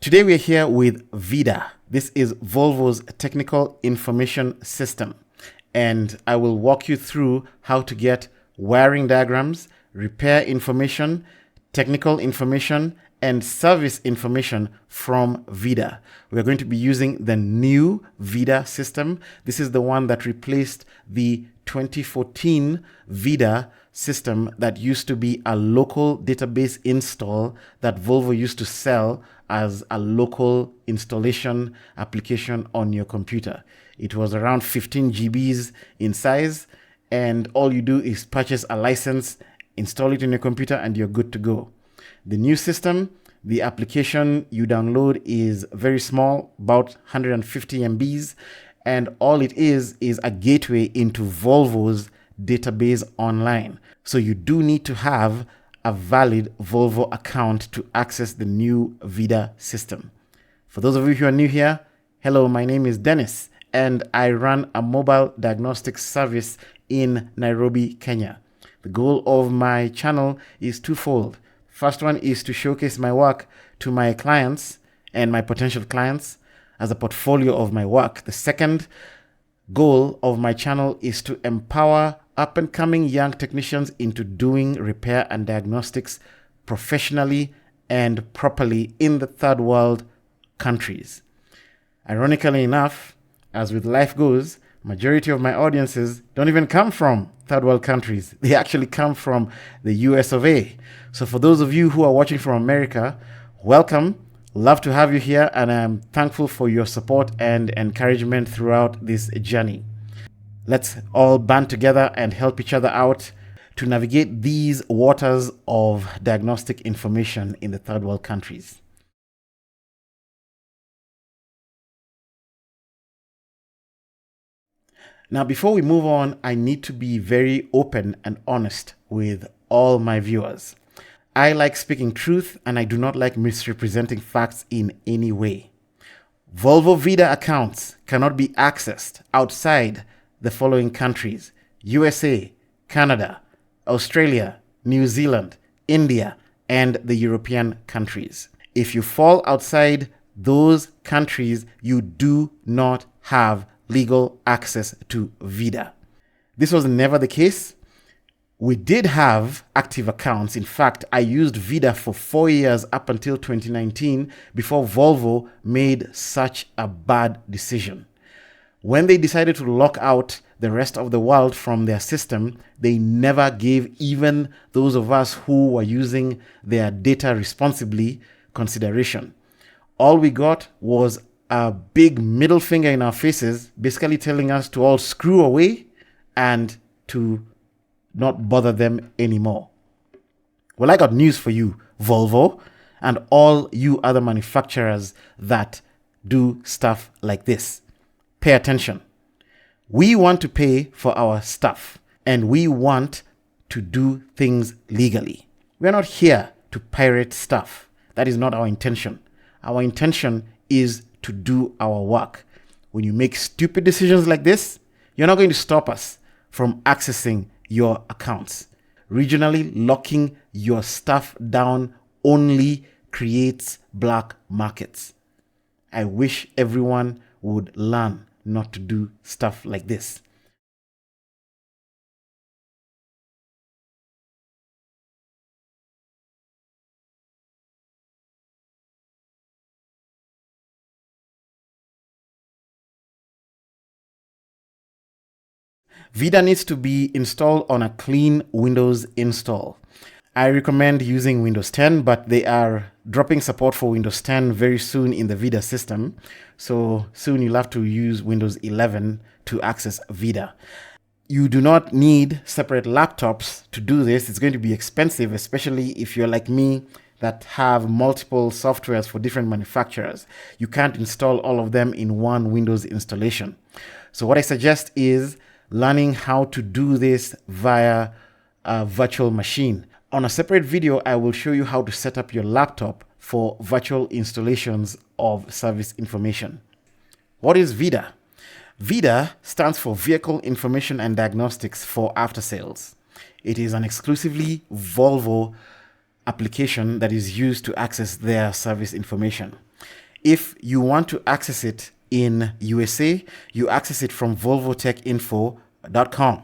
Today we're here with Vida. This is Volvo's technical information system, and I will walk you through how to get wiring diagrams, repair information, technical information, and service information from Vida. We're going to be using the new Vida system. This is the one that replaced the 2014 Vida system that used to be a local database install that Volvo used to sell as a local installation application on your computer. It was around 15 GBs in size, and all you do is purchase a license, install it in your computer, and you're good to go. The new system, the application you download is very small, about 150 MBs, and all it is a gateway into Volvo's database online. So you do need to have a valid Volvo account to access the new Vida system. For those of you who are new here, hello, my name is Dennis, and I run a mobile diagnostics service in Nairobi, Kenya. The goal of my channel is twofold. First one is to showcase my work to my clients and my potential clients as a portfolio of my work. The second goal of my channel is to empower up-and-coming young technicians into doing repair and diagnostics professionally and properly in the third world countries. Ironically enough, as with life goes, majority of my audiences don't even come from third world countries. They actually come from the US of A. So for those of you who are watching from America, welcome. Love to have you here, and I'm thankful for your support and encouragement throughout this journey. Let's all band together and help each other out to navigate these waters of diagnostic information in the third world countries. Now, before we move on, I need to be very open and honest with all my viewers. I like speaking truth, and I do not like misrepresenting facts in any way. Volvo Vida accounts cannot be accessed outside the following countries: USA, Canada, Australia, New Zealand, India, and the European countries. If you fall outside those countries, you do not have legal access to Vida. This was never the case. We did have active accounts. In fact, I used Vida for 4 years up until 2019 before Volvo made such a bad decision. When they decided to lock out the rest of the world from their system, they never gave even those of us who were using their data responsibly consideration. All we got was a big middle finger in our faces, basically telling us to all screw away and to not bother them anymore. Well, I got news for you, Volvo, and all you other manufacturers that do stuff like this. Pay attention. We want to pay for our stuff, and we want to do things legally. We're not here to pirate stuff. That is not our intention. Our intention is to do our work. When you make stupid decisions like this, you're not going to stop us from accessing your accounts. Regionally locking your stuff down only creates black markets. I wish everyone would learn not to do stuff like this. Vida needs to be installed on a clean Windows install. I recommend using Windows 10, but they are dropping support for Windows 10 very soon in the Vida system. So soon you'll have to use Windows 11 to access Vida. You do not need separate laptops to do this. It's going to be expensive, especially if you're like me that have multiple softwares for different manufacturers. You can't install all of them in one Windows installation. So what I suggest is learning how to do this via a virtual machine. On a separate video, I will show you how to set up your laptop for virtual installations of service information. What is Vida? Vida stands for Vehicle Information and Diagnostics for After Sales. It is an exclusively Volvo application that is used to access their service information. If you want to access it in USA, you access it from volvotechincfo.com.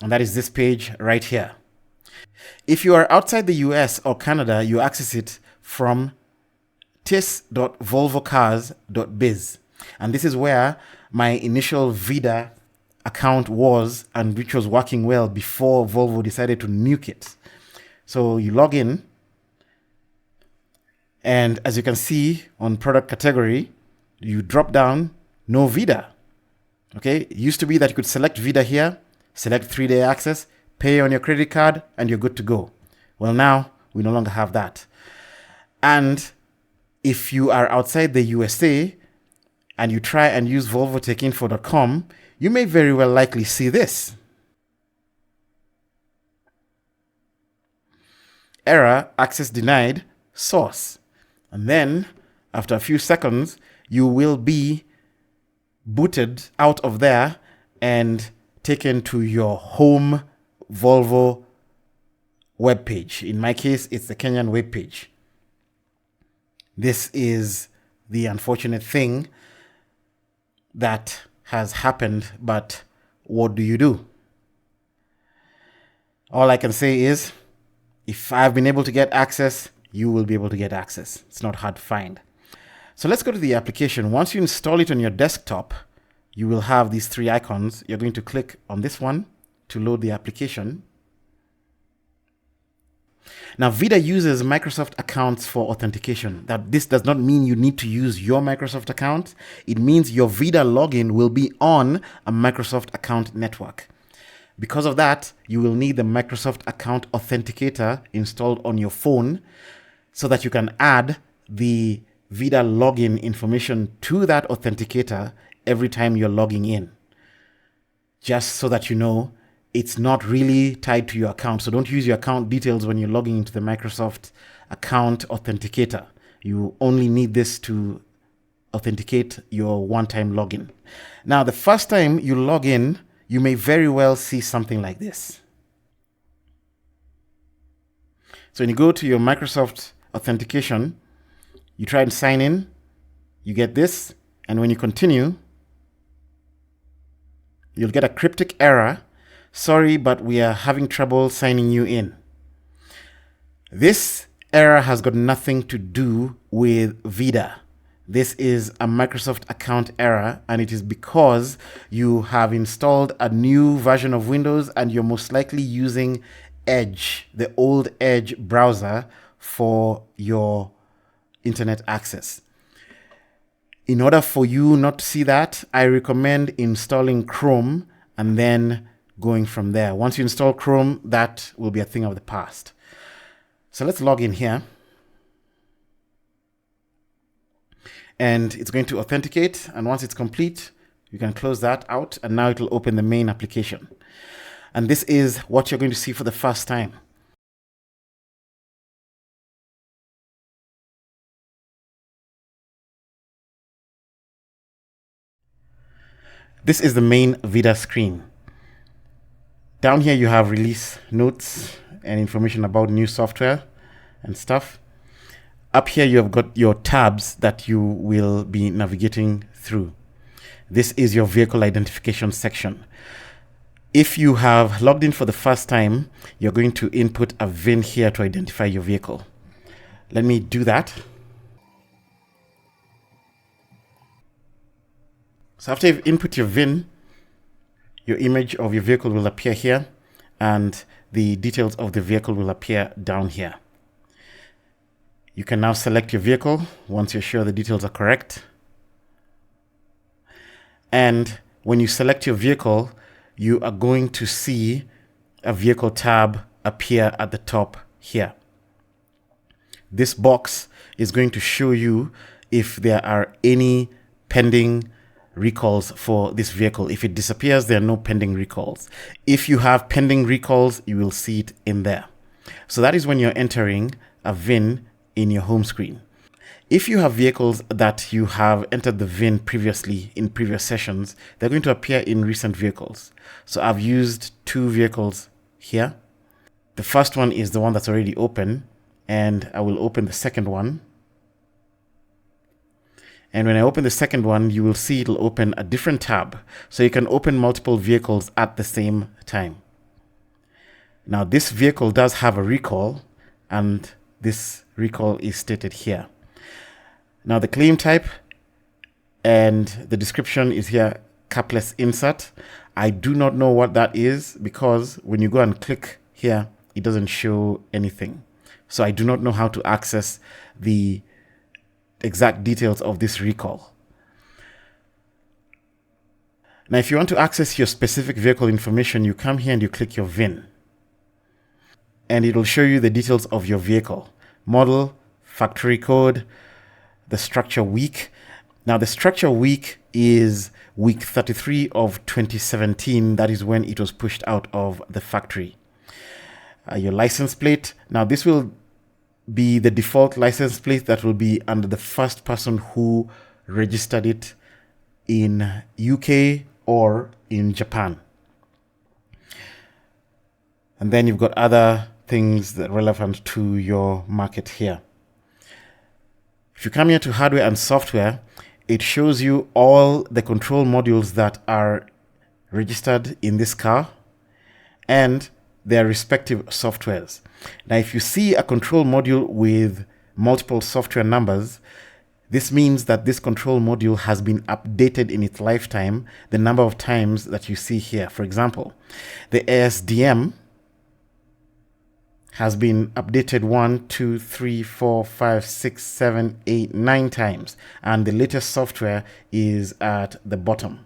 And that is this page right here. If you are outside the US or Canada, you access it from tis.volvocars.biz. And this is where my initial Vida account was, and which was working well before Volvo decided to nuke it. So you log in, and as you can see on product category, you drop down no Vida. Okay, it used to be that you could select Vida here, select 3-day access, pay on your credit card, and you're good to go. Well, now we no longer have that. And if you are outside the USA and you try and use volvotechincfo.com, you may very well likely see this. Error, access denied, source. And then, after a few seconds, you will be booted out of there and taken to your home Volvo webpage. In my case, it's the Kenyan webpage. This is the unfortunate thing that has happened, but what do you do? All I can say is, if I've been able to get access, you will be able to get access. It's not hard to find. So let's go to the application. Once you install it on your desktop, you will have these 3 icons. You're going to click on this one to load the application. Now, Vida uses Microsoft accounts for authentication. This does not mean you need to use your Microsoft account. It means your Vida login will be on a Microsoft account network. Because of that, you will need the Microsoft account authenticator installed on your phone so that you can add the Vida login information to that authenticator every time you're logging in. Just so that you know, it's not really tied to your account. So don't use your account details when you're logging into the Microsoft account authenticator. You only need this to authenticate your one-time login. Now, the first time you log in, you may very well see something like this. So when you go to your Microsoft authentication, you try and sign in, you get this, and when you continue, you'll get a cryptic error. Sorry, but we are having trouble signing you in. This error has got nothing to do with Vida. This is a Microsoft account error, and it is because you have installed a new version of Windows and you're most likely using Edge, the old Edge browser, for your internet access. In order for you not to see that, I recommend installing Chrome and then going from there. Once you install Chrome, that will be a thing of the past. So let's log in here. And it's going to authenticate. And once it's complete, you can close that out. And now it will open the main application. And this is what you're going to see for the first time. This is the main Vida screen. Down here you have release notes and information about new software and stuff. Up here you have got your tabs that you will be navigating through. This is your vehicle identification section. If you have logged in for the first time, you're going to input a VIN here to identify your vehicle. Let me do that. So after you've input your VIN, your image of your vehicle will appear here, and the details of the vehicle will appear down here. You can now select your vehicle once you're sure the details are correct. And when you select your vehicle, you are going to see a vehicle tab appear at the top here. This box is going to show you if there are any pending recalls for this vehicle. If it disappears, there are no pending recalls. If you have pending recalls, you will see it in there. So that is when you're entering a VIN in your home screen. If you have vehicles that you have entered the VIN previously in previous sessions, they're going to appear in recent vehicles. So I've used 2 vehicles here. The first one is the one that's already open, and I will open the second one. And when I open the second one, you will see it'll open a different tab. So you can open multiple vehicles at the same time. Now this vehicle does have a recall, and this recall is stated here. Now the claim type and the description is here, capless insert. I do not know what that is because when you go and click here, it doesn't show anything. So I do not know how to access the exact details of this recall. Now, if you want to access your specific vehicle information, you come here and you click your VIN. And it will show you the details of your vehicle. Model, factory code, the structure week. Now, the structure week is week 33 of 2017. That is when it was pushed out of the factory. Your license plate. Now, this will be the default license plate that will be under the first person who registered it in UK or in Japan. And then you've got other things that are relevant to your market here. If you come here to hardware and software, it shows you all the control modules that are registered in this car and their respective softwares. Now, if you see a control module with multiple software numbers, this means that this control module has been updated in its lifetime the number of times that you see here. For example, the ASDM has been updated 1, 2, 3, 4, 5, 6, 7, 8, 9 times, and the latest software is at the bottom.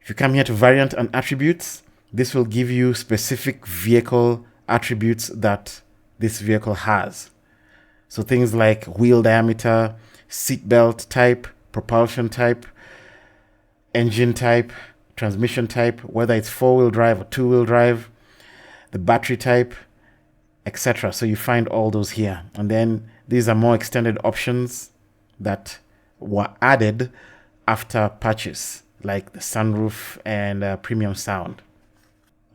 If you come here to variant and attributes, this will give you specific vehicle attributes that this vehicle has. So things like wheel diameter, seatbelt type, propulsion type, engine type, transmission type, whether it's 4-wheel drive or 2-wheel drive, the battery type, etc. So you find all those here. And then these are more extended options that were added after purchase, like the sunroof and premium sound.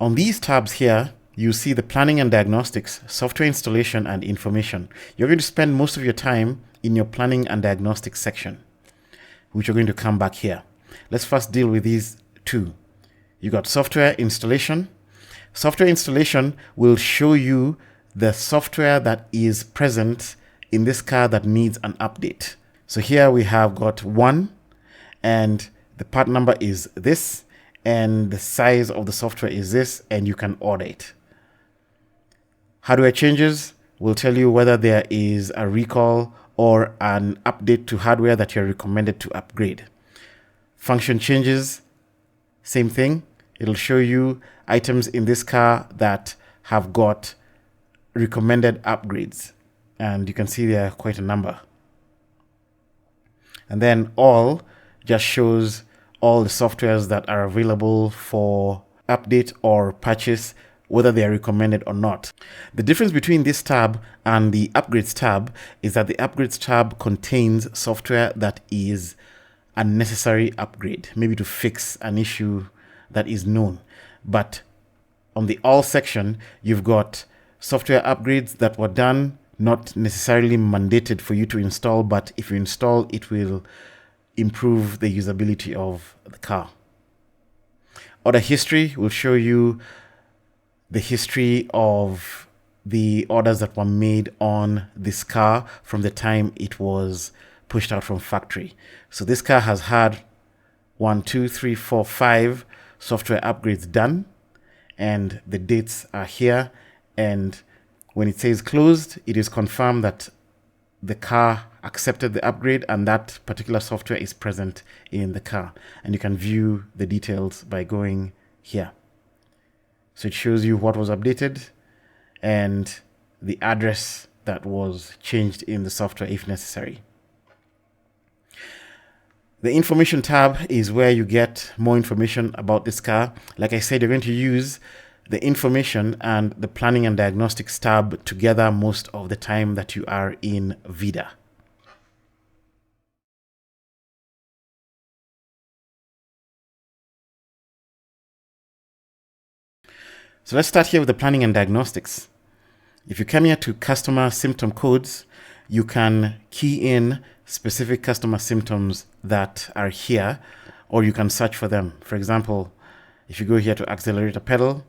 On these tabs here, you see the planning and diagnostics, software installation, and information. You're going to spend most of your time in your planning and diagnostics section, which you're going to come back here. Let's first deal with these two. You got software installation. Software installation will show you the software that is present in this car that needs an update. So here we have got 1, and the part number is this, and the size of the software is this, and you can order it. Hardware changes will tell you whether there is a recall or an update to hardware that you're recommended to upgrade. Function changes, same thing. It'll show you items in this car that have got recommended upgrades. And you can see there are quite a number. And then all just shows all the softwares that are available for update or purchase, whether they are recommended or not. The difference between this tab and the upgrades tab is that the upgrades tab contains software that is a necessary upgrade, maybe to fix an issue that is known. But on the all section, you've got software upgrades that were done, not necessarily mandated for you to install, but if you install, it will improve the usability of the car. Order history will show you the history of the orders that were made on this car from the time it was pushed out from factory. So this car has had 1, 2, 3, 4, 5 software upgrades done, and the dates are here. And when it says closed, it is confirmed that the car accepted the upgrade and that particular software is present in the car. And you can view the details by going here. So it shows you what was updated and the address that was changed in the software if necessary. The information tab is where you get more information about this car. Like I said, you're going to use the information and the planning and diagnostics tab together most of the time that you are in Vida. So let's start here with the planning and diagnostics. If you come here to customer symptom codes, you can key in specific customer symptoms that are here, or you can search for them. For example, if you go here to accelerator pedal,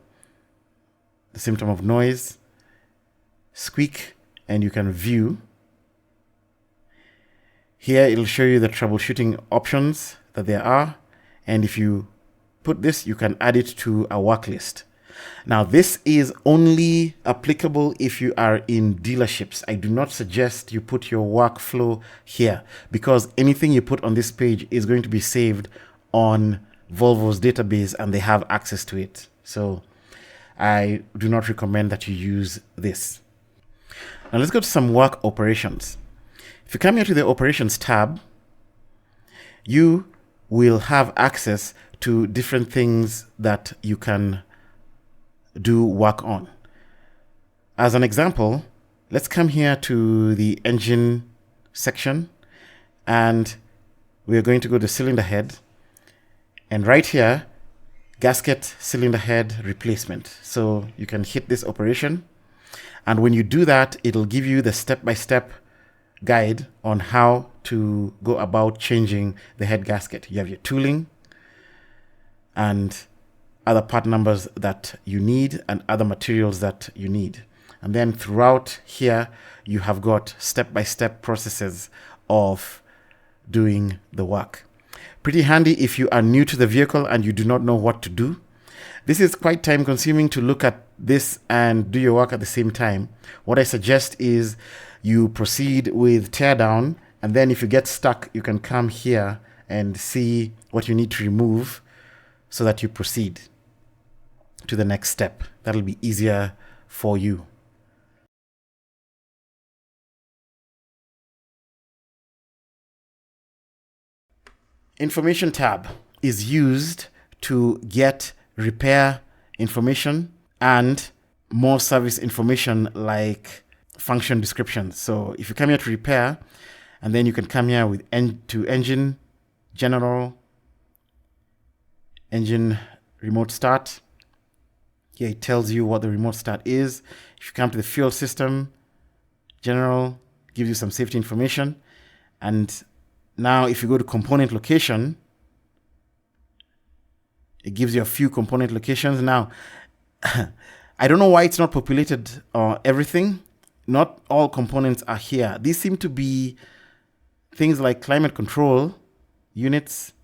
the symptom of noise, squeak, and you can view. Here it'll show you the troubleshooting options that there are, and if you put this, you can add it to a work list. Now, this is only applicable if you are in dealerships. I do not suggest you put your workflow here, because anything you put on this page is going to be saved on Volvo's database and they have access to it. So I do not recommend that you use this. Now let's go to some work operations. If you come here to the operations tab, you will have access to different things that you can do work on. As an example, let's come here to the engine section, and we're going to go to cylinder head, and right here, gasket cylinder head replacement. So you can hit this operation, and when you do that, it'll give you the step-by-step guide on how to go about changing the head gasket. You have your tooling and other part numbers that you need and other materials that you need. And then throughout here, you have got step-by-step processes of doing the work. Pretty handy if you are new to the vehicle and you do not know what to do. This is quite time consuming to look at this and do your work at the same time. What I suggest is you proceed with teardown, and then if you get stuck, you can come here and see what you need to remove so that you proceed to the next step. That'll be easier for you. Information tab is used to get repair information and more service information like function descriptions. So if you come here to repair, and then you can come here with to engine, general, engine remote start. Here it tells you what the remote start is. If you come to the fuel system, general, gives you some safety information. And now if you go to component location, it gives you a few component locations. Now, I don't know why it's not populated everything. Not all components are here. These seem to be things like climate control units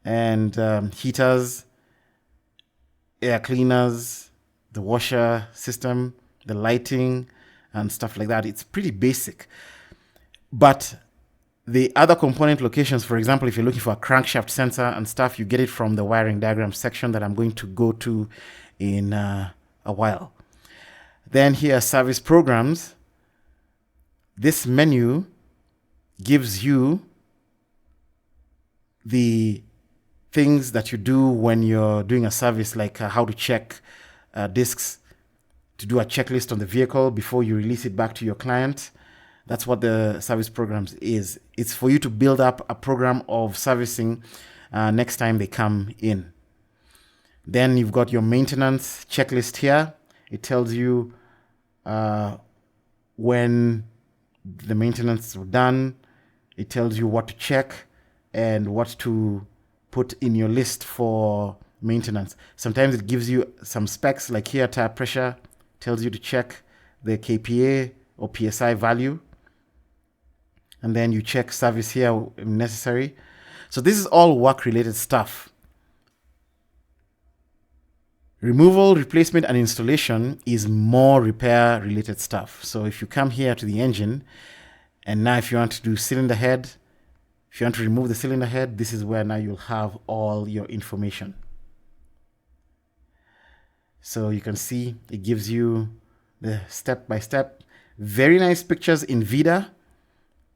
and heaters, air cleaners, the washer system, the lighting, and stuff like that. It's pretty basic. But the other component locations, for example, if you're looking for a crankshaft sensor and stuff, you get it from the wiring diagram section that I'm going to go to in a while. Then here are service programs. This menu gives you the things that you do when you're doing a service, like how to check discs, to do a checklist on the vehicle before you release it back to your client. That's what the service programs is. It's for you to build up a program of servicing next time they come in. Then you've got your maintenance checklist here. It tells you when the maintenance is done. It tells you what to check and what to put in your list for maintenance. Sometimes it gives you some specs, like here, tire pressure, tells you to check the kPa or PSI value. And then you check service here if necessary. So this is all work-related stuff. Removal, replacement, and installation is more repair-related stuff. So if you come here to the engine, and now if you want to do cylinder head, if you want to remove the cylinder head, this is where now you'll have all your information. So you can see it gives you the step-by-step. Very nice pictures in Vida.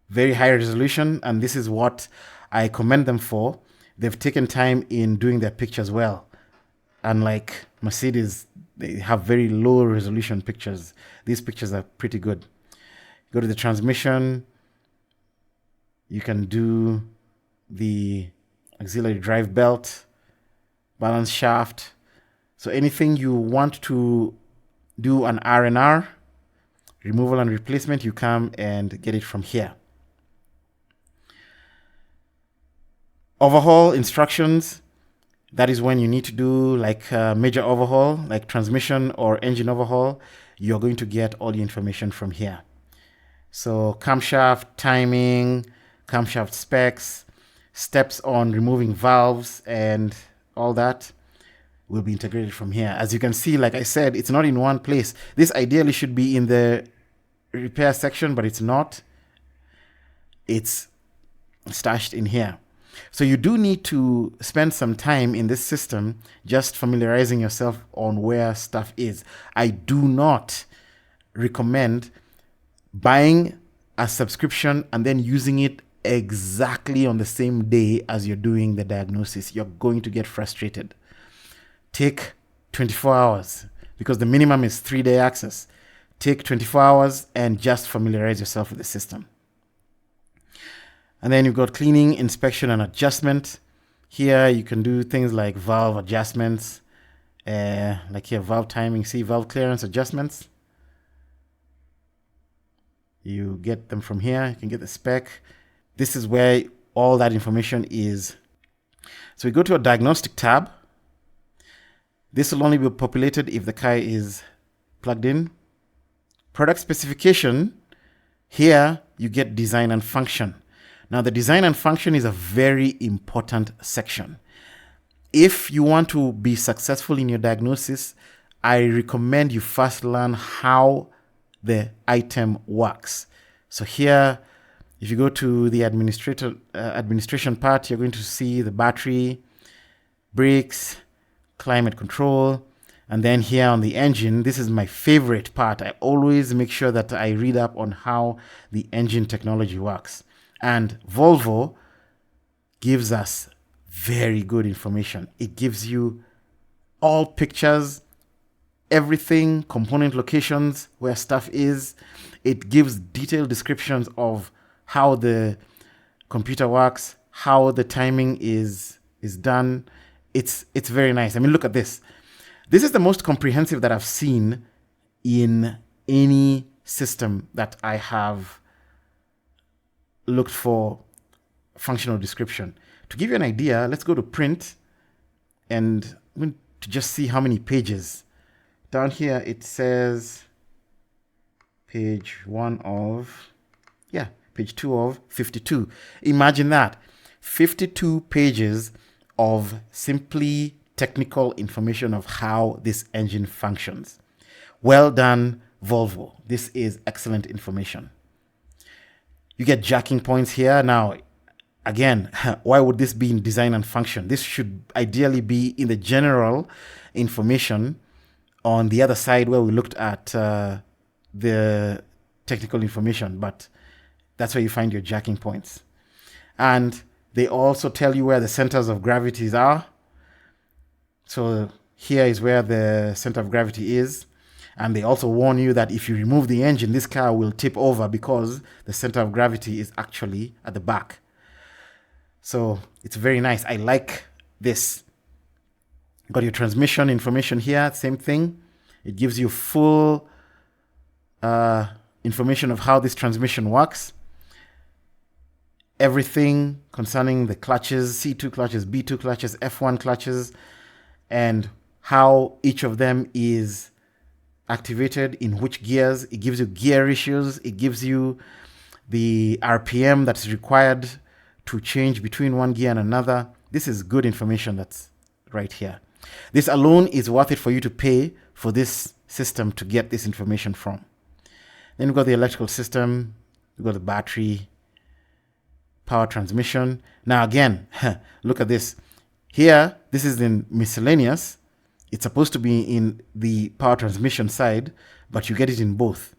Very high resolution, and this is what I commend them for. They've taken time in doing their pictures well. Unlike Mercedes, they have very low resolution pictures. These pictures are pretty good. Go to the transmission. You can do the auxiliary drive belt, balance shaft. So anything you want to do an R&R, removal and replacement, you come and get it from here. Overhaul instructions. That is when you need to do like a major overhaul, like transmission or engine overhaul. You're going to get all the information from here. So camshaft timing, camshaft specs, steps on removing valves, and all that will be integrated from here. As you can see, like I said, it's not in one place. This ideally should be in the repair section, but it's not. It's stashed in here. So you do need to spend some time in this system just familiarizing yourself on where stuff is. I do not recommend buying a subscription and then using it exactly on the same day as you're doing the diagnosis. You're going to get frustrated. Take 24 hours because the minimum is 3-day access. Take 24 hours and just familiarize yourself with the system. And then you've got cleaning, inspection, and adjustment. Here you can do things like valve adjustments, like here, valve timing, see, valve clearance adjustments. You get them from here. You can get the spec. This is where all that information is. So we go to a diagnostic tab. This will only be populated if the car is plugged in. Product specification. Here you get design and function. Now, the design and function is a very important section. If you want to be successful in your diagnosis, I recommend you first learn how the item works. So here, if you go to the administration part, you're going to see the battery, brakes, climate control, and then here on the engine, this is my favorite part. I always make sure that I read up on how the engine technology works. And Volvo gives us very good information. It gives you all pictures, everything, component locations, where stuff is. It gives detailed descriptions of how the computer works, how the timing is done. It's very nice. I mean, look at this. This is the most comprehensive that I've seen in any system that I have looked for functional description. To give you an idea, let's go to print and I'm going to just see how many pages. Down here it says page 2 of 52. Imagine that. 52 pages of simply technical information of how this engine functions. Well done, Volvo. This is excellent information. You get jacking points here. Now, again, why would this be in design and function? This should ideally be in the general information on the other side where we looked at the technical information, but that's where you find your jacking points. And they also tell you where the centers of gravities are. So here is where the center of gravity is. And they also warn you that if you remove the engine, this car will tip over because the center of gravity is actually at the back. So it's very nice. I like this. Got your transmission information here, same thing. It gives you full information of how this transmission works. Everything concerning the clutches, C2 clutches, B2 clutches, F1 clutches, and how each of them is activated in which gears. It gives you gear ratios. It gives you the RPM that's required to change between one gear and another. This is good information that's right here. This alone is worth it for you to pay for this system to get this information from. Then we've got the electrical system. We've got the battery, power transmission. Now again, look at this. Here, this is in miscellaneous. It's supposed to be in the power transmission side, but you get it in both.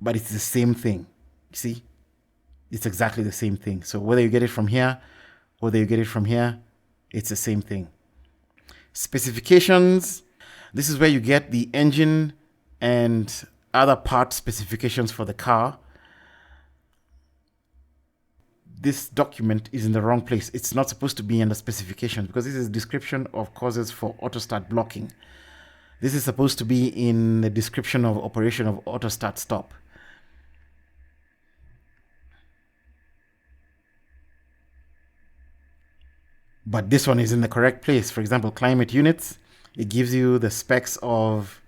But it's the same thing. You see? It's exactly the same thing. So whether you get it from here, whether you get it from here, it's the same thing. Specifications. This is where you get the engine and other part specifications for the car. This document is in the wrong place. It's not supposed to be under specifications because this is description of causes for auto start blocking. This is supposed to be in the description of operation of auto start stop. but this one is in the correct place. For example, climate units, it gives you the specs of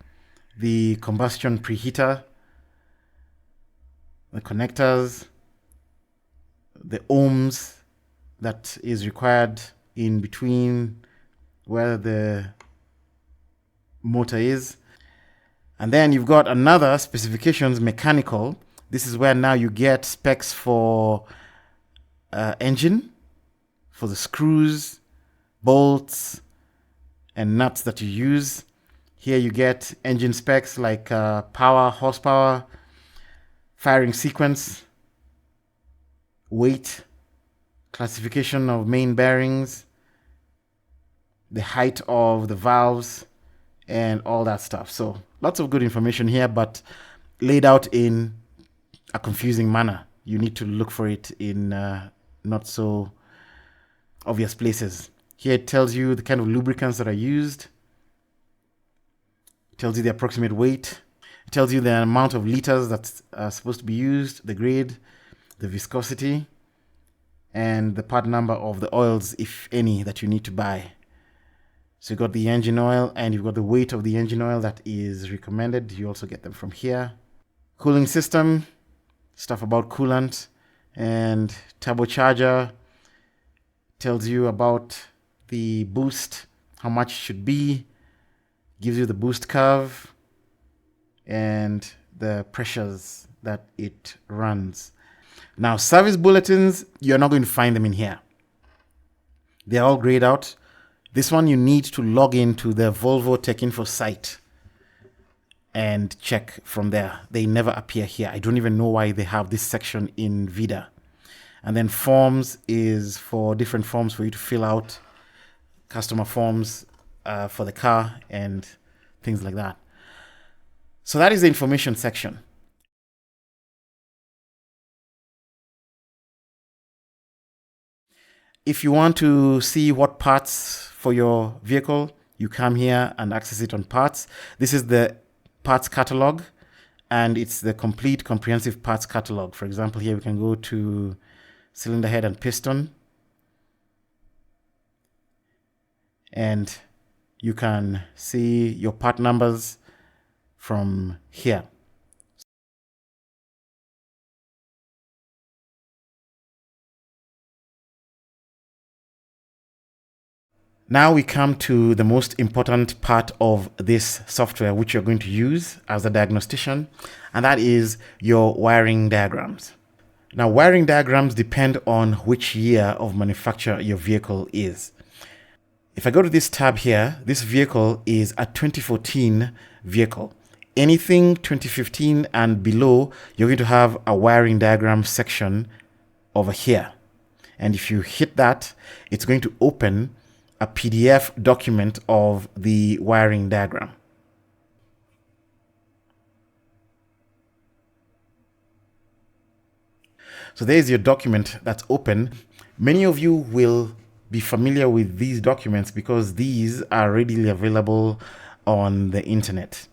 the combustion preheater, the connectors, the ohms that is required in between where the motor is. And then you've got another specifications, mechanical. This is where now you get specs for engine, for the screws, bolts, and nuts that you use. Here you get engine specs like power, horsepower, firing sequence, weight, classification of main bearings, the height of the valves, and all that stuff. So lots of good information here, but laid out in a confusing manner. You need to look for it in not so obvious places. Here it tells you the kind of lubricants that are used. It tells you the approximate weight. It tells you the amount of liters that's supposed to be used, the grade, the viscosity, and the part number of the oils, if any, that you need to buy. So you've got the engine oil and you've got the weight of the engine oil that is recommended. You also get them from here. Cooling system, stuff about coolant, and turbocharger tells you about the boost, how much it should be, gives you the boost curve and the pressures that it runs. Now, service bulletins, you're not going to find them in here. They're all grayed out. This one you need to log into the Volvo Techinfo site and check from there. They never appear here. I don't even know why they have this section in Vida. And then forms is for different forms for you to fill out, customer forms for the car and things like that. So that is the information section. If you want to see what parts for your vehicle, you come here and access it on parts. This is the parts catalog, and it's the complete comprehensive parts catalog. For example, here we can go to cylinder head and piston, and you can see your part numbers from here. Now we come to the most important part of this software, which you're going to use as a diagnostician, and that is your wiring diagrams. Now, wiring diagrams depend on which year of manufacture your vehicle is. If I go to this tab here, this vehicle is a 2014 vehicle. Anything 2015 and below, you're going to have a wiring diagram section over here. And if you hit that, it's going to open a PDF document of the wiring diagram. So there's your document that's open. Many of you will be familiar with these documents because these are readily available on the internet.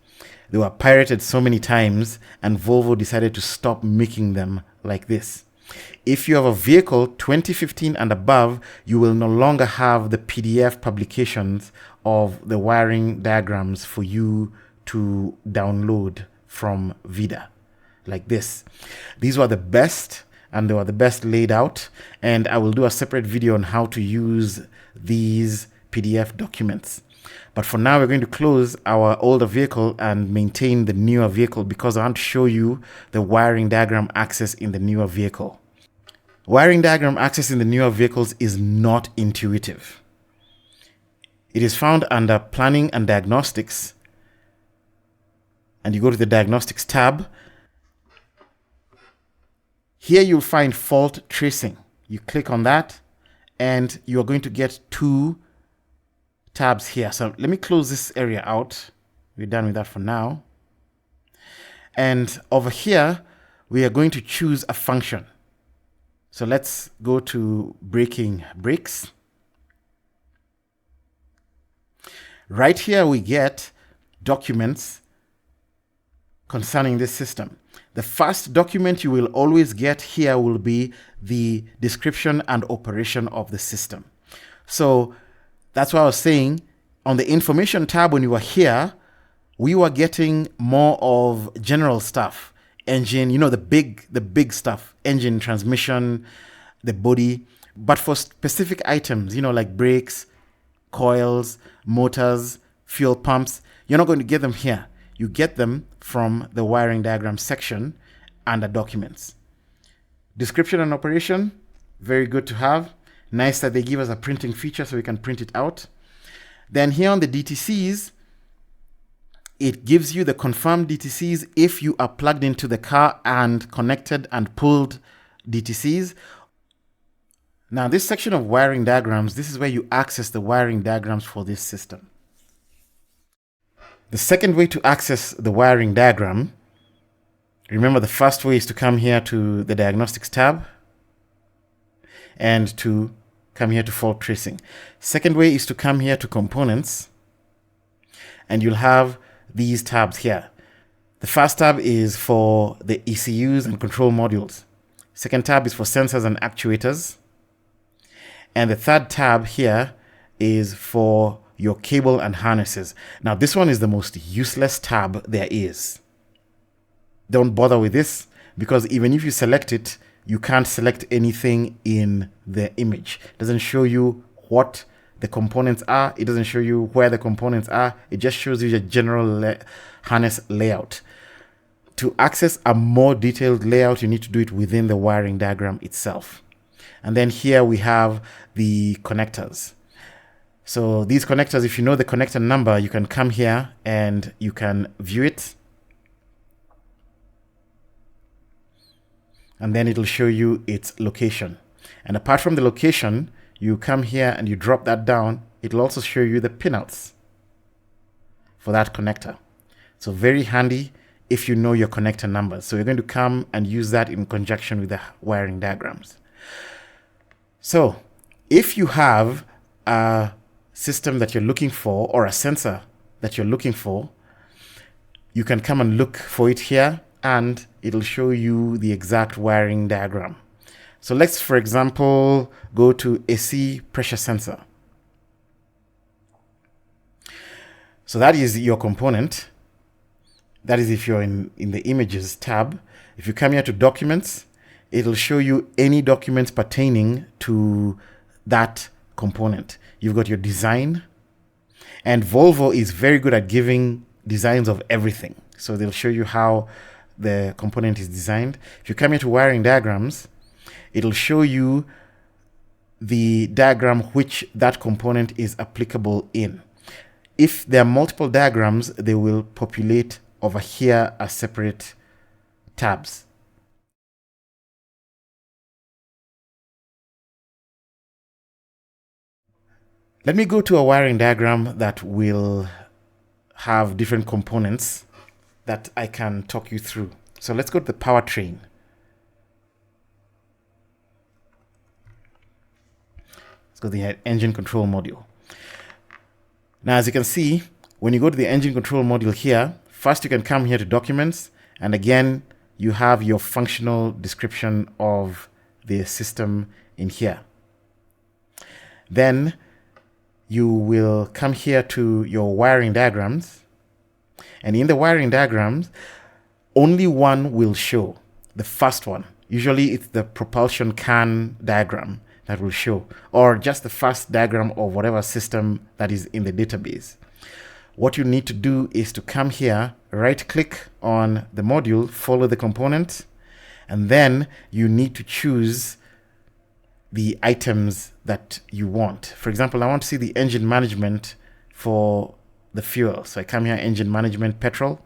They were pirated so many times and Volvo decided to stop making them like this. If you have a vehicle 2015 and above, you will no longer have the PDF publications of the wiring diagrams for you to download from Vida, like this. These were the best, and they were the best laid out, and I will do a separate video on how to use these PDF documents. But for now, we're going to close our older vehicle and maintain the newer vehicle because I want to show you the wiring diagram access in the newer vehicle. Wiring diagram access in the newer vehicles is not intuitive. It is found under Planning and Diagnostics, and you go to the Diagnostics tab. Here you'll find fault tracing. You click on that, and you're going to get two tabs here. So let me close this area out. We're done with that for now. And over here, we are going to choose a function. So let's go to braking brakes. Right here, we get documents concerning this system. The first document you will always get here will be the description and operation of the system. So that's why I was saying on the information tab when you were here, we were getting more of general stuff. Engine, the big stuff, engine, transmission, the body. But for specific items, like brakes, coils, motors, fuel pumps, you're not going to get them here. You get them from the wiring diagram section under documents. Description and operation, very good to have. Nice that they give us a printing feature so we can print it out. Then here on the DTCs, it gives you the confirmed DTCs if you are plugged into the car and connected and pulled DTCs. Now, this section of wiring diagrams, this is where you access the wiring diagrams for this system. The second way to access the wiring diagram, remember the first way is to come here to the diagnostics tab and to come here to fault tracing. Second way is to come here to components, and you'll have these tabs here. The first tab is for the ECUs and control modules. Second tab is for sensors and actuators. And the third tab here is for your cable and harnesses. Now, this one is the most useless tab there is. Don't bother with this, because even if you select it, you can't select anything in the image. It doesn't show you what the components are. It doesn't show you where the components are. It just shows you the general harness layout. To access a more detailed layout, you need to do it within the wiring diagram itself. And then here we have the connectors. So these connectors, if you know the connector number, you can come here and you can view it. And then it'll show you its location. And apart from the location, you come here and you drop that down. It'll also show you the pinouts for that connector. So very handy if you know your connector numbers. So you're going to come and use that in conjunction with the wiring diagrams. So if you have a system that you're looking for or a sensor that you're looking for, you can come and look for it here and it'll show you the exact wiring diagram. So let's, for example, go to AC pressure sensor. So that is your component. That is if you're in the images tab. If you come here to documents, it'll show you any documents pertaining to that component. You've got your design, and Volvo is very good at giving designs of everything. So they'll show you how the component is designed. If you come here to wiring diagrams, it'll show you the diagram which that component is applicable in. If there are multiple diagrams, they will populate over here as separate tabs. Let me go to a wiring diagram that will have different components that I can talk you through. So let's go to the powertrain. Let's go to the engine control module. Now, as you can see, when you go to the engine control module here, first you can come here to documents, and again, you have your functional description of the system in here. Then you will come here to your wiring diagrams, and in the wiring diagrams, only one will show, the first one. Usually it's the propulsion can diagram that will show, or just the first diagram of whatever system that is in the database. What you need to do is to come here, right click on the module, follow the component, and then you need to choose the items that you want. For example, I want to see the engine management for the fuel. So I come here, engine management, petrol,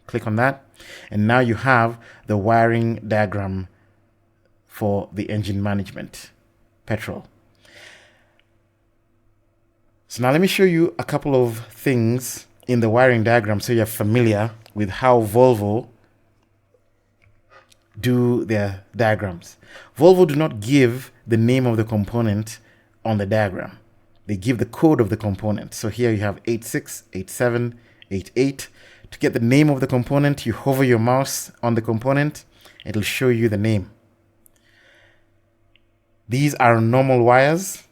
click on that. And now you have the wiring diagram for the engine management, petrol. So now let me show you a couple of things in the wiring diagram so you're familiar with how Volvo do their diagrams. Volvo do not give the name of the component on the diagram. They give the code of the component. So here you have 86, 87, 88. To get the name of the component, you hover your mouse on the component, it'll show you the name. These are normal wires.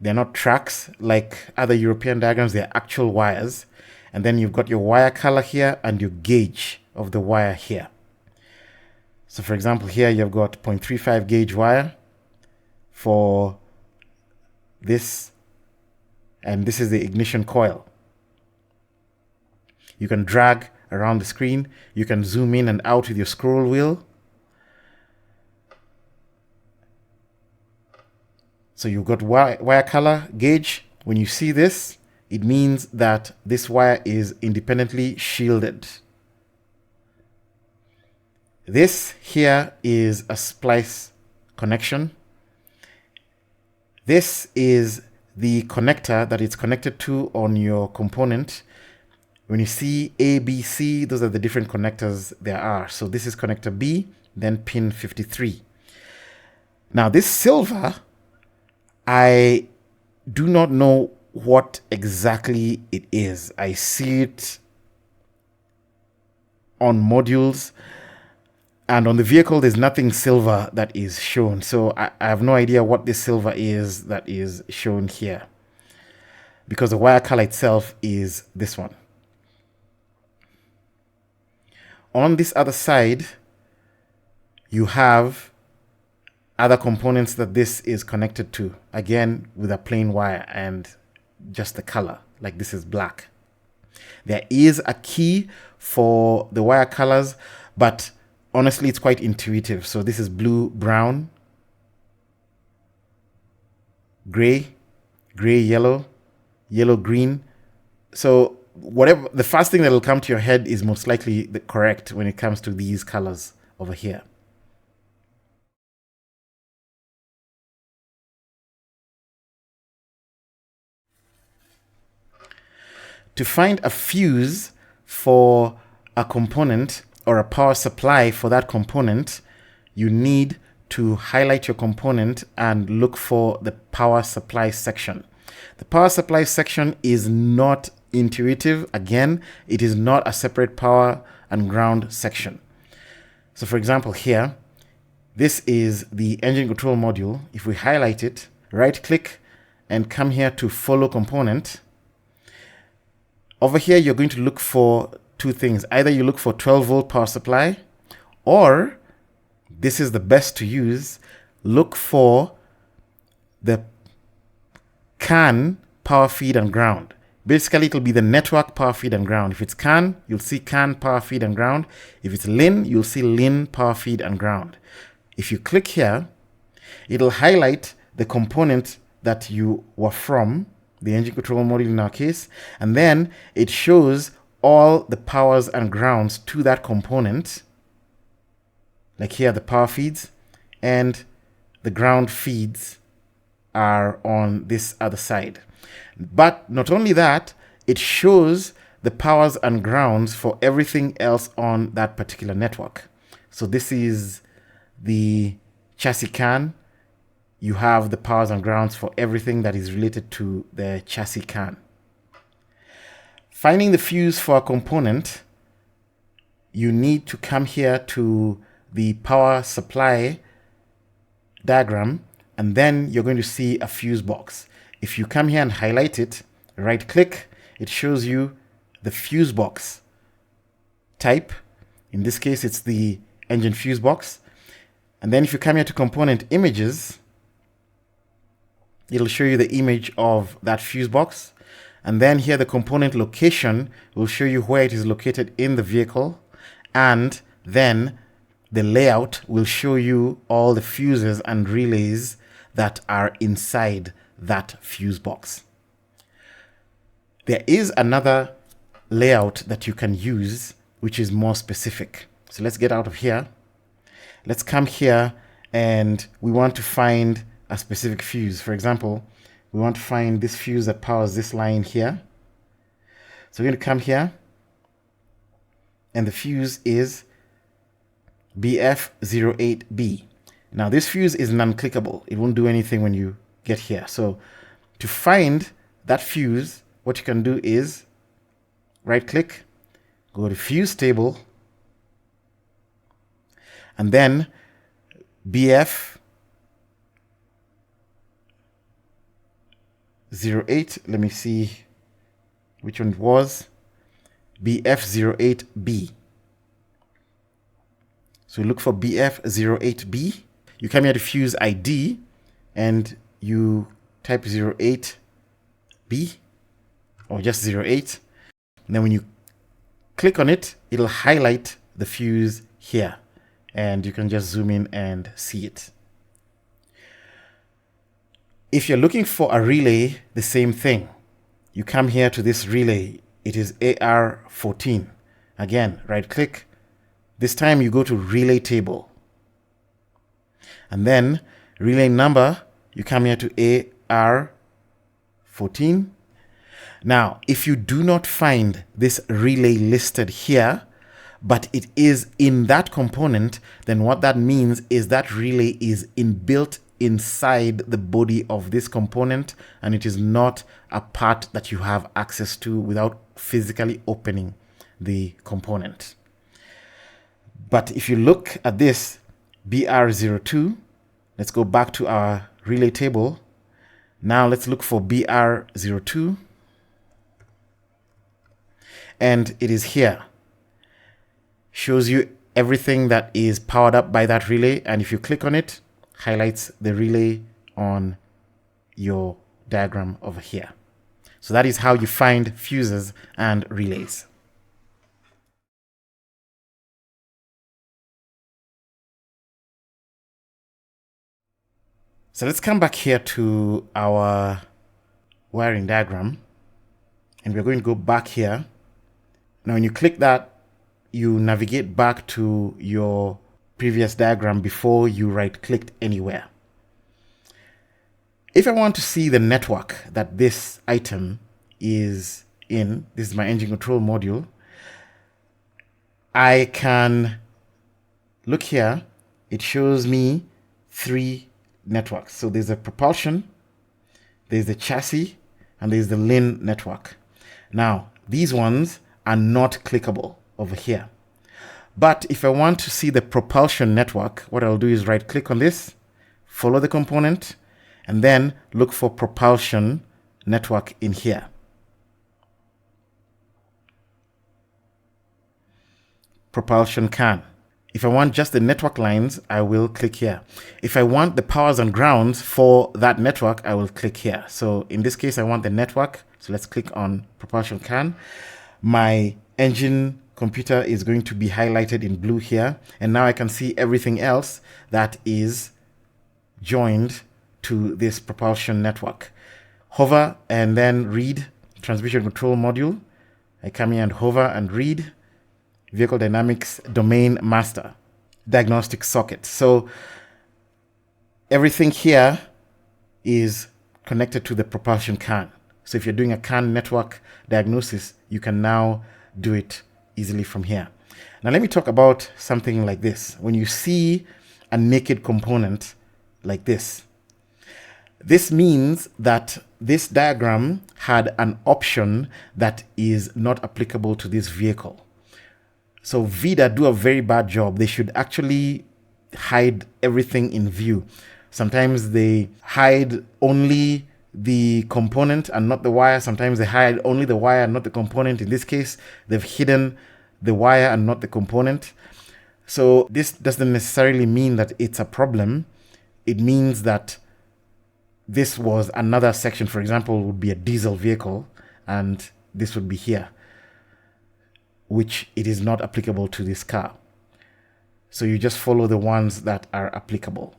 They're not tracks like other European diagrams, they're actual wires. And then you've got your wire color here and your gauge of the wire here. So for example, here you've got 0.35 gauge wire for this, and this is the ignition coil. You can drag around the screen. You can zoom in and out with your scroll wheel. So you've got wire color gauge. When you see this, it means that this wire is independently shielded. This here is a splice connection. This is the connector that it's connected to on your component. When you see A, B, C, those are the different connectors there are. So this is connector B, then pin 53. Now this silver, I do not know what exactly it is. I see it on modules, and on the vehicle there's nothing silver that is shown. So I have no idea what this silver is that is shown here, because the wire color itself is this one. On this other side, you have other components that this is connected to, again with a plain wire and just the color, like this is black. There is a key for the wire colors, but honestly it's quite intuitive. So this is blue, brown, gray, gray, yellow, yellow, green. So whatever, the first thing that will come to your head is most likely the correct when it comes to these colors over here. To find a fuse for a component or a power supply for that component, you need to highlight your component and look for the power supply section. The power supply section is not intuitive. Again, it is not a separate power and ground section. So for example, here, this is the engine control module. If we highlight it, right click and come here to follow component. Over here, you're going to look for two things. Either you look for 12-volt power supply, or this is the best to use, look for the CAN power feed and ground. Basically, it'll be the network power feed and ground. If it's CAN, you'll see CAN power feed and ground. If it's LIN, you'll see LIN power feed and ground. If you click here, it'll highlight the component that you were from, the engine control module in our case, and then it shows all the powers and grounds to that component. Like here, the power feeds and the ground feeds are on this other side. But not only that, it shows the powers and grounds for everything else on that particular network. So this is the chassis CAN. You have the powers and grounds for everything that is related to the chassis CAN. Finding the fuse for a component, you need to come here to the power supply diagram, and then you're going to see a fuse box. If you come here and highlight it, right click, it shows you the fuse box type. In this case, it's the engine fuse box. And then if you come here to component images, it'll show you the image of that fuse box. And then here the component location will show you where it is located in the vehicle. And then the layout will show you all the fuses and relays that are inside that fuse box. There is another layout that you can use, which is more specific. So let's get out of here. Let's come here and we want to find a specific fuse. For example, we want to find this fuse that powers this line here. So we're going to come here, and the fuse is BF08B. Now this fuse is non-clickable. It won't do anything when you get here. So to find that fuse, what you can do is right click, go to fuse table, and then BF 08. Let me see which one it was. BF08B. So look for BF08B. You come here to fuse ID and you type 08B or just 08. And then when you click on it, it'll highlight the fuse here and you can just zoom in and see it. If you're looking for a relay, the same thing. You come here to this relay. It is AR14. Again, right click. This time you go to relay table. And then relay number, you come here to AR14. Now, if you do not find this relay listed here, but it is in that component, then what that means is that relay is inbuilt inside the body of this component, and it is not a part that you have access to without physically opening the component. But if you look at this BR02, let's go back to our relay table. Now let's look for BR02. And it is here. Shows you everything that is powered up by that relay. And if you click on it, highlights the relay on your diagram over here. So that is how you find fuses and relays. So let's come back here to our wiring diagram. And we're going to go back here. Now, when you click that, you navigate back to your previous diagram before you right-clicked anywhere. If I want to see the network that this item is in, this is my engine control module, I can look here. It shows me 3 networks. So there's a propulsion, there's the chassis, and there's the LIN network. Now, these ones are not clickable over here. But if I want to see the propulsion network, what I'll do is right click on this, follow the component, and then look for propulsion network in here. Propulsion CAN. If I want just the network lines, I will click here. If I want the powers and grounds for that network, I will click here. So in this case, I want the network. So let's click on propulsion CAN. My engine computer is going to be highlighted in blue here. And now I can see everything else that is joined to this propulsion network. Hover and then read transmission control module. I come here and hover and read vehicle dynamics domain master diagnostic socket. So everything here is connected to the propulsion CAN. So if you're doing a CAN network diagnosis, you can now do it easily from here. Now let me talk about something like this. When you see a naked component like this, this means that this diagram had an option that is not applicable to this vehicle. So Vida do a very bad job. They should actually hide everything in view. Sometimes they hide only the component and not the wire. Sometimes they hide only the wire and not the component. In this case, they've hidden the wire and not the component. So this doesn't necessarily mean that it's a problem. It means that this was another section. For example, would be a diesel vehicle, and this would be here, which it is not applicable to this car. So you just follow the ones that are applicable.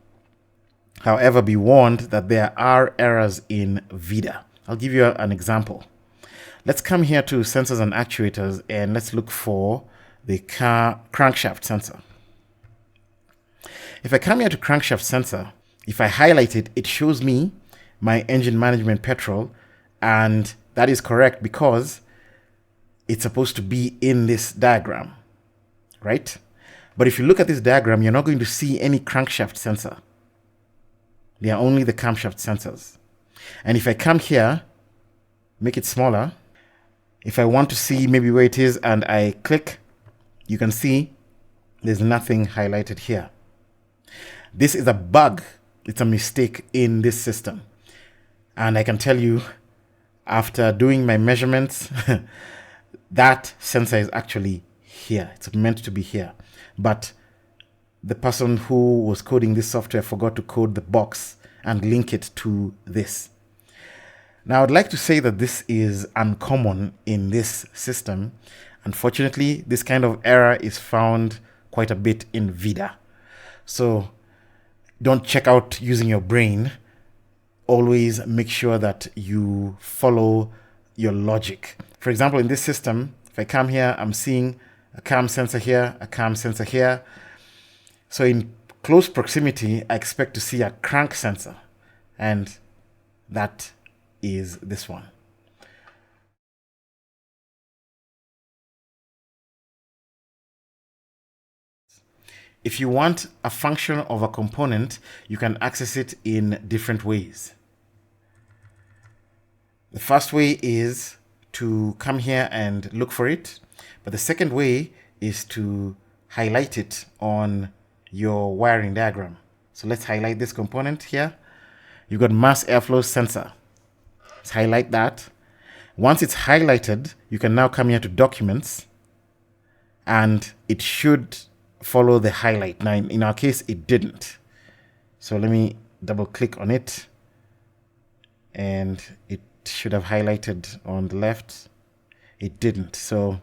However, be warned that there are errors in Vida. I'll give you an example. Let's come here to sensors and actuators and let's look for the car crankshaft sensor. If I come here to crankshaft sensor, if I highlight it, it shows me my engine management petrol, and that is correct because it's supposed to be in this diagram, right? But if you look at this diagram, you're not going to see any crankshaft sensor. They are only the camshaft sensors. And if I come here, make it smaller, if I want to see maybe where it is and I click, you can see there's nothing highlighted here. This is a bug. It's a mistake in this system. And I can tell you, after doing my measurements, that sensor is actually here. It's meant to be here. But the person who was coding this software forgot to code the box and link it to this. Now, I'd like to say that this is uncommon in this system. Unfortunately, this kind of error is found quite a bit in Vida. So don't check out using your brain. Always make sure that you follow your logic. For example, in this system, if I come here, I'm seeing a cam sensor here, a cam sensor here. So in close proximity, I expect to see a crank sensor, and that is this one. If you want a function of a component, you can access it in different ways. The first way is to come here and look for it, but the second way is to highlight it on your wiring diagram. So let's highlight this component here. You've got mass airflow sensor. Let's highlight that. Once it's highlighted, you can now come here to documents, and it should follow the highlight. Now, in our case, it didn't. So let me double click on it, and it should have highlighted on the left. It didn't. So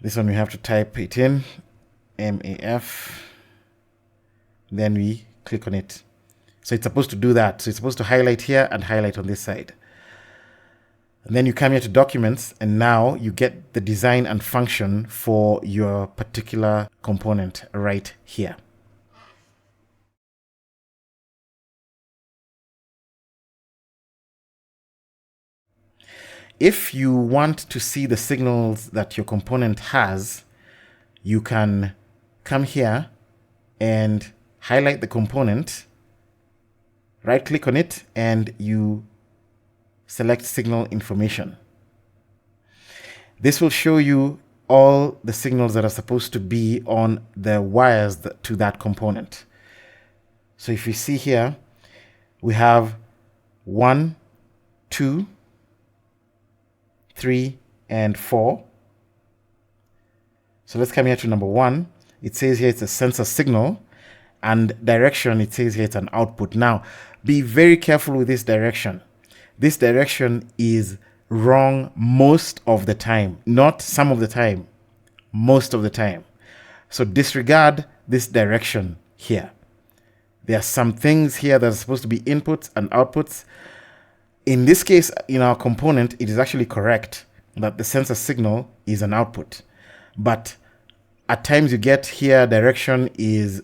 this one we have to type it in, MAF, then we click on it. So it's supposed to do that. So it's supposed to highlight here and highlight on this side. And then you come here to documents, and now you get the design and function for your particular component right here. If you want to see the signals that your component has, you can come here and highlight the component, right click on it, and you select signal information. This will show you all the signals that are supposed to be on the wires to that component. So if you see here, we have 1, 2, 3, and 4. So let's come here to number 1. It says here it's a sensor signal, and direction, it says here it's an output. Now, be very careful with this direction. This direction is wrong most of the time, not some of the time, most of the time. So disregard this direction here. There are some things here that are supposed to be inputs and outputs. In this case, in our component, it is actually correct that the sensor signal is an output. But at times you get here direction is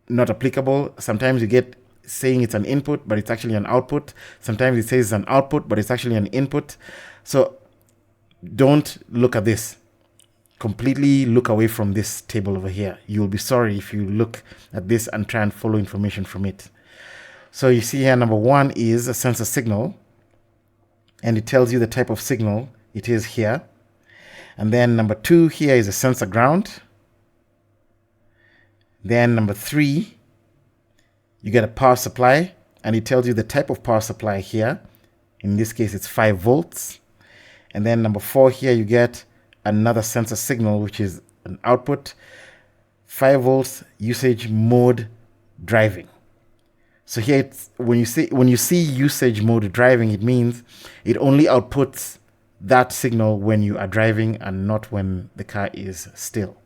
not applicable. Sometimes you get saying it's an input, but it's actually an output. Sometimes it says it's an output, but it's actually an input. So don't look at this. Completely look away from this table over here. You'll be sorry if you look at this and try and follow information from it. So you see here, number 1 is a sensor signal, and it tells you the type of signal it is here. And then number 2 here is a sensor ground. Then number 3, you get a power supply, and it tells you the type of power supply here. In this case, it's 5 volts. And then number 4 here, you get another sensor signal, which is an output, 5 volts usage mode driving. So here, it's, when you see usage mode driving, it means it only outputs that signal when you are driving and not when the car is still.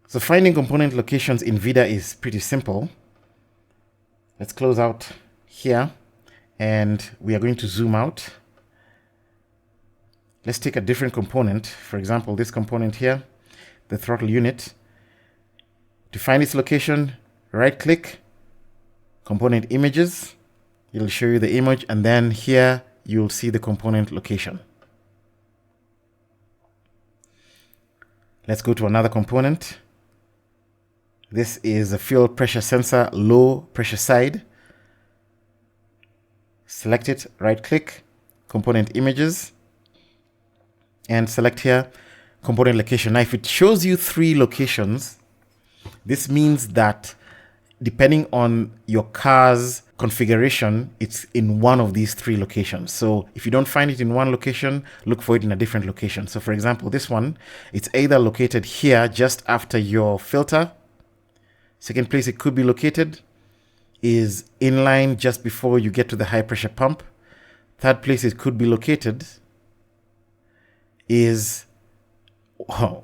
So finding component locations in Vida is pretty simple. Let's close out here, and we are going to zoom out. Let's take a different component. For example, this component here, the throttle unit. To find its location, right click, component images. It'll show you the image, and then here you'll see the component location. Let's go to another component. This is a fuel pressure sensor, low pressure side. Select it, right click, component images, and select here component location. Now, if it shows you 3 locations, this means that depending on your car's configuration, it's in one of these 3 locations. So if you don't find it in one location, look for it in a different location. So for example, this one, it's either located here just after your filter. Second place it could be located is inline just before you get to the high pressure pump. Third place it could be located is, oh,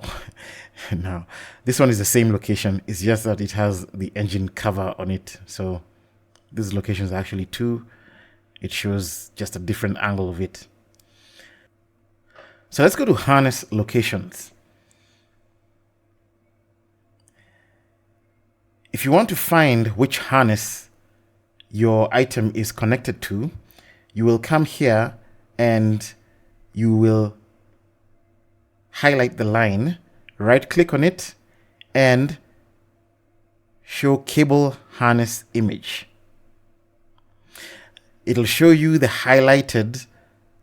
no, this one is the same location. It's just that it has the engine cover on it. So these locations are actually 2. It shows just a different angle of it. So let's go to harness locations. If you want to find which harness your item is connected to, you will come here and you will highlight the line, right click on it, and show cable harness image. It'll show you the highlighted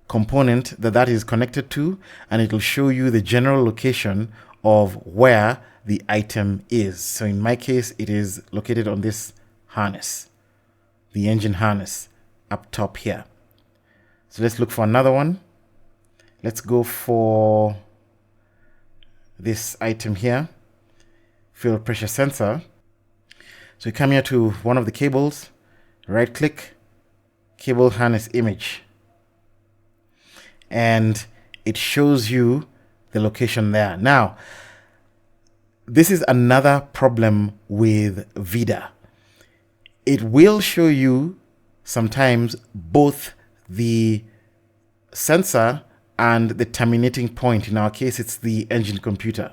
component that is connected to, and it'll show you the general location of where the item is. So in my case, it is located on this harness, the engine harness up top here. So let's look for another one. Let's go for this item here, fuel pressure sensor. So you come here to one of the cables, right click, cable harness image, and it shows you the location there. Now, this is another problem with Vida. It will show you sometimes both the sensor and the terminating point. In our case, it's the engine computer.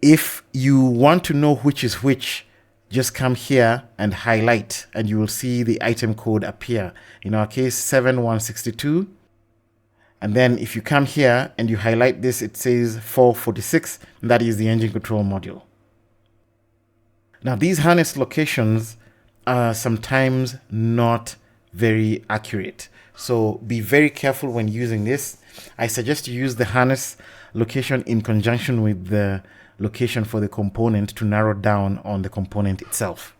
If you want to know which is which, just come here and highlight, and you will see the item code appear. In our case, 7162. And then if you come here and you highlight this, it says 446, and that is the engine control module. Now, these harness locations are sometimes not very accurate. So be very careful when using this. I suggest you use the harness location in conjunction with the location for the component to narrow down on the component itself.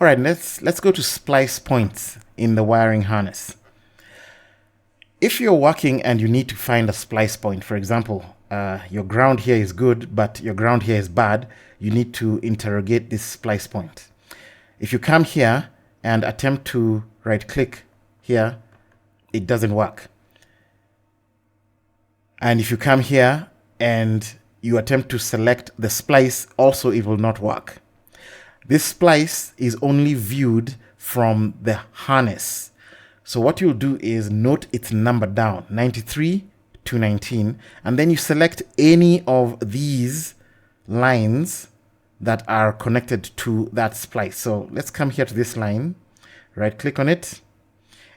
All right, let's go to splice points in the wiring harness. If you're working and you need to find a splice point, for example, your ground here is good, but your ground here is bad, you need to interrogate this splice point. If you come here and attempt to right click here, it doesn't work. And if you come here and you attempt to select the splice, also it will not work. This splice is only viewed from the harness. So what you'll do is note its number down, 93 to 19, and then you select any of these lines that are connected to that splice. So let's come here to this line, right click on it,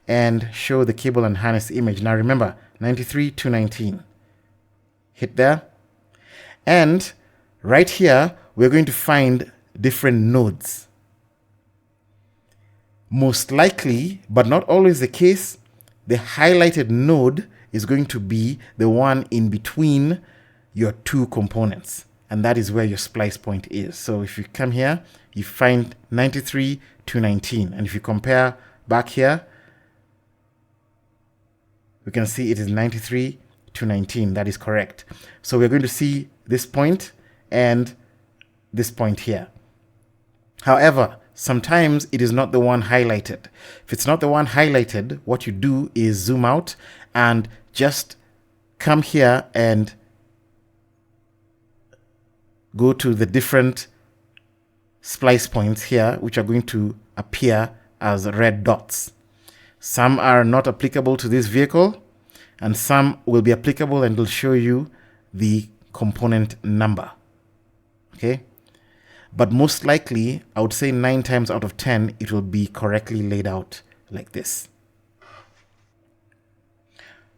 and show the cable and harness image. Now remember, 93 to 19. Hit there. And right here, we're going to find different nodes. Most likely, but not always the case, the highlighted node is going to be the one in between your 2 components. And that is where your splice point is. So if you come here, you find 93 to 19. And if you compare back here, we can see it is 93 to 19. That is correct. So we're going to see this point and this point here. However, sometimes it is not the one highlighted. If it's not the one highlighted, what you do is zoom out and just come here and go to the different splice points here, which are going to appear as red dots. Some are not applicable to this vehicle, and some will be applicable and will show you the component number. Okay? But most likely, I would say 9 times out of 10, it will be correctly laid out like this.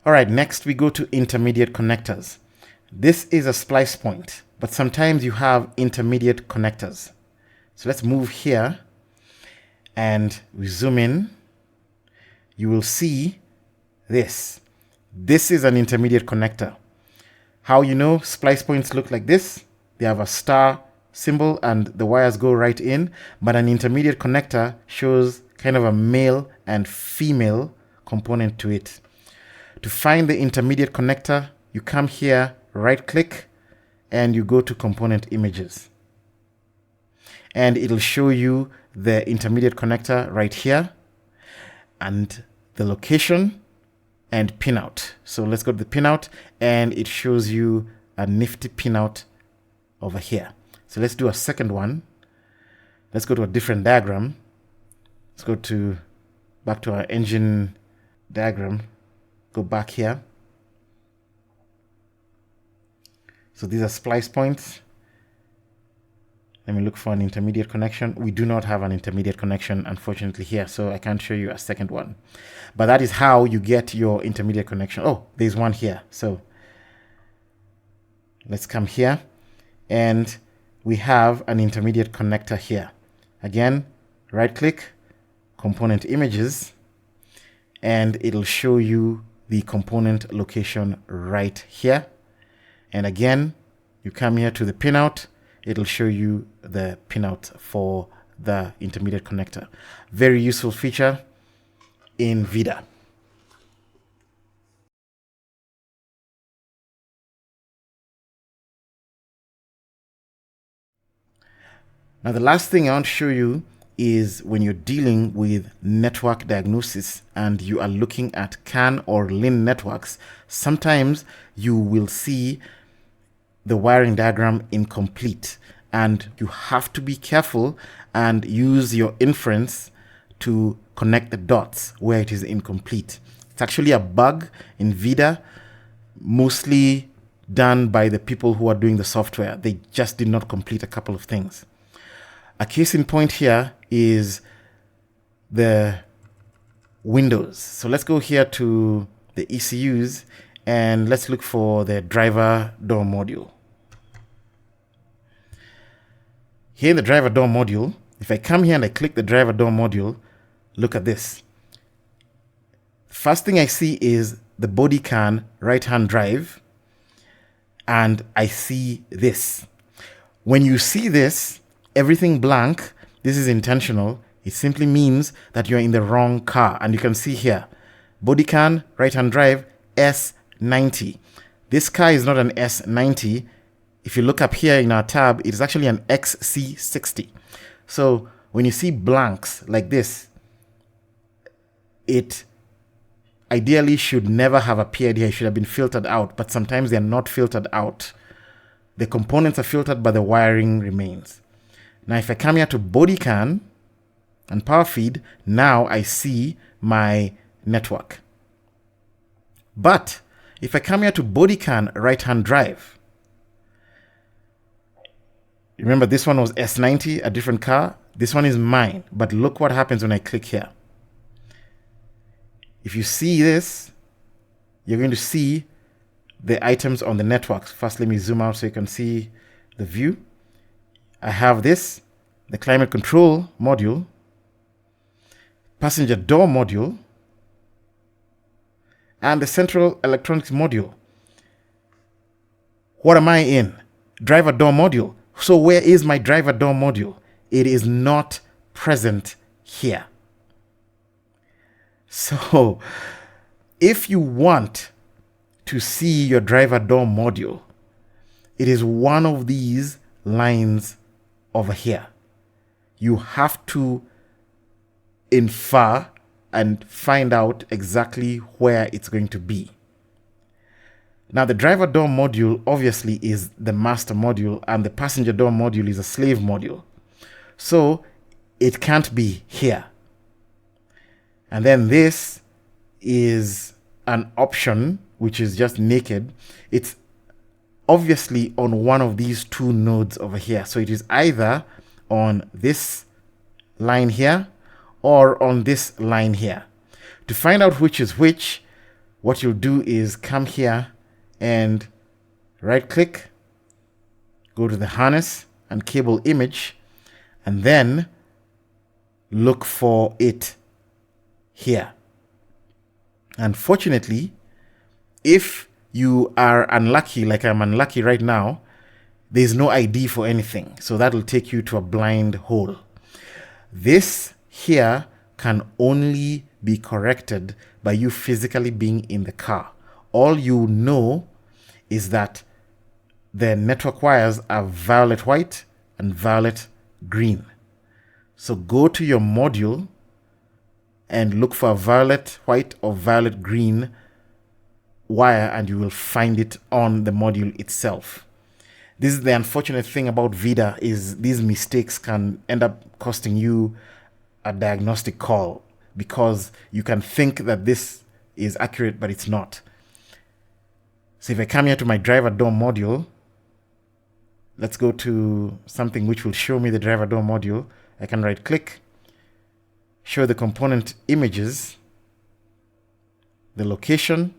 All right, next we go to intermediate connectors. This is a splice point, but sometimes you have intermediate connectors. So let's move here and we zoom in, you will see this. This is an intermediate connector. How you know splice points look like this? They have a star symbol and the wires go right in, but an intermediate connector shows kind of a male and female component to it. To find the intermediate connector, you come here, right click, and you go to component images. And it'll show you the intermediate connector right here and the location and pinout. So let's go to the pinout, and it shows you a nifty pinout over here. So let's do a second one. Let's go to a different diagram. Let's go back to our engine diagram. Go back here. So these are splice points. Let me look for an intermediate connection. We do not have an intermediate connection, unfortunately, here, so I can't show you a second one. But that is how you get your intermediate connection. Oh, there's one here. So let's come here, and we have an intermediate connector here. Again, right-click, component images, and it'll show you the component location right here. And again, you come here to the pinout, it'll show you the pinout for the intermediate connector. Very useful feature in Vida. Now, the last thing I want to show you is when you're dealing with network diagnosis and you are looking at CAN or LIN networks, sometimes you will see the wiring diagram incomplete, and you have to be careful and use your inference to connect the dots where it is incomplete. It's actually a bug in Vida, mostly done by the people who are doing the software. They just did not complete a couple of things. A case in point here is the Windows. So let's go here to the ECUs and let's look for the driver door module. Here in the driver door module, if I come here and I click the driver door module, look at this. First thing I see is the body CAN right-hand drive, and I see this. When you see this, everything blank, this is intentional. It simply means that you're in the wrong car. And you can see here, body CAN, right-hand drive, S90. This car is not an S90. If you look up here in our tab, it is actually an XC60. So when you see blanks like this, it ideally should never have appeared here. It should have been filtered out, but sometimes they're not filtered out. The components are filtered, but the wiring remains. Now, if I come here to body CAN and power feed, now I see my network. But if I come here to body CAN right-hand drive, remember this one was S90, a different car. This one is mine, but look what happens when I click here. If you see this, you're going to see the items on the network. First, let me zoom out so you can see the view. I have this, the climate control module, passenger door module, and the central electronics module. What am I in? Driver door module. So where is my driver door module? It is not present here. So if you want to see your driver door module, it is one of these lines over here. You have to infer and find out exactly where it's going to be. Now, the driver door module obviously is the master module, and the passenger door module is a slave module. So it can't be here. And then this is an option which is just naked. It's obviously on one of these two nodes over here. So it is either on this line here or on this line here. To find out which is which, what you'll do is come here and right click, go to the harness and cable image, and then look for it here. Unfortunately, if you are unlucky, like I'm unlucky right now, there's no ID for anything. So that'll take you to a blind hole. This here can only be corrected by you physically being in the car. All you know is that the network wires are violet white and violet green. So go to your module and look for a violet white or violet green wire, and you will find it on the module itself. This is the unfortunate thing about Vida, is these mistakes can end up costing you a diagnostic call, because you can think that this is accurate, but it's not. So if I come here to my driver door module, let's go to something which will show me the driver door module. I can right click, show the component images, the location,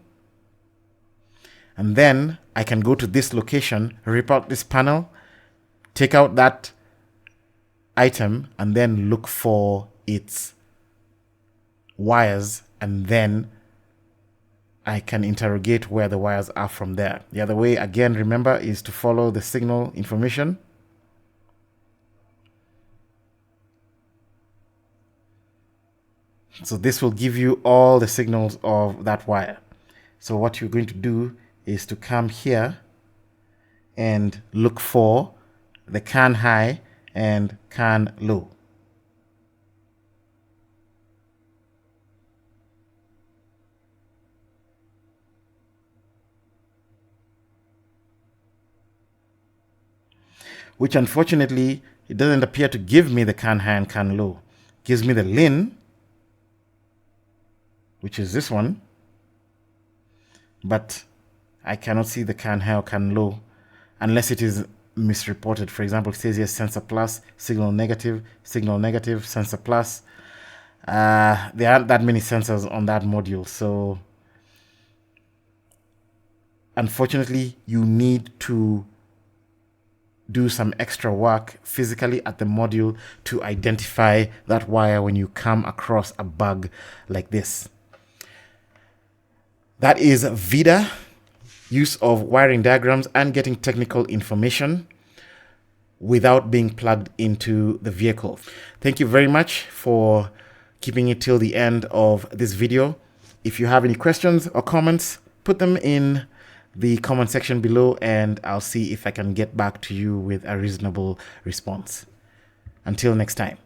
and then I can go to this location, rip out this panel, take out that item, and then look for its wires, and then I can interrogate where the wires are from there. The other way, again, remember, is to follow the signal information. So this will give you all the signals of that wire. So what you're going to do is to come here and look for the CAN high and CAN low. Which unfortunately, it doesn't appear to give me the CAN high and CAN low. It gives me the LIN, which is this one, but I cannot see the CAN high or CAN low unless it is misreported. For example, it says here sensor plus, signal negative, sensor plus. There aren't that many sensors on that module, so unfortunately you need to do some extra work physically at the module to identify that wire when you come across a bug like this. That is Vida, use of wiring diagrams and getting technical information without being plugged into the vehicle. Thank you very much for keeping it till the end of this video. If you have any questions or comments, put them in the comment section below, and I'll see if I can get back to you with a reasonable response. Until next time.